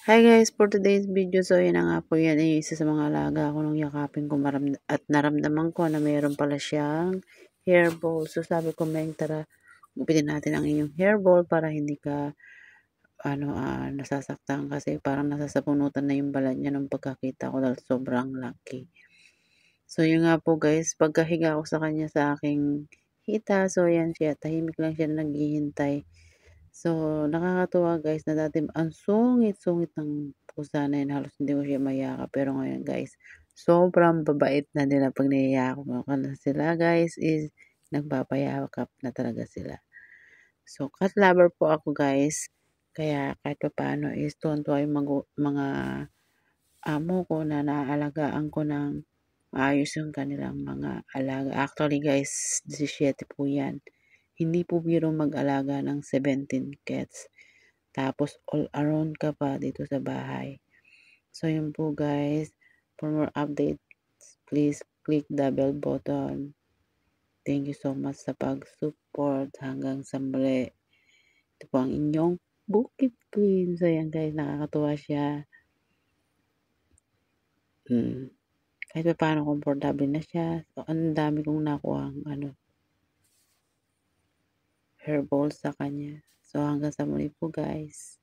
Hi guys, for today's video, so yun na nga po yan ay isa sa mga alaga ko nung yakapin ko at naramdaman ko na mayroon pala siyang hairball. So sabi ko, Meng, tara, gupitin natin ang inyong hairball para hindi ka nasasaktan kasi parang nasasapunutan na yung balat niya nung pagkakita ko dahil sobrang laki. So yun nga po guys, pagkahiga ko sa kanya sa aking hita, so yan siya, tahimik lang siya na naghihintay. So, nakakatuwa guys na dati ang sungit-sungit ng pusa na yun, halos hindi ko siya mayakap. Pero ngayon guys, sobrang babait na nila pag niyayakap ko na sila guys is nagpapayakap na talaga sila. So, cat lover po ako guys. Kaya kahit pa paano is tuwan-tuwa yung mga amo ko na naaalagaan ko ng maayos yung kanilang mga alaga. Actually guys, 17 po yan. Hindi po biro mag-alaga ng 17 cats. Tapos all around ka pa dito sa bahay. So yun po guys. For more updates, please click the bell button. Thank you so much sa pag-support hanggang sa muli. Ito po ang inyong Bukid Queen. So yan guys, nakakatuwa siya. Kahit pa paano komportable na siya. So ang dami kong nakuha hairball sa kanya. So hanggang sa muli po guys.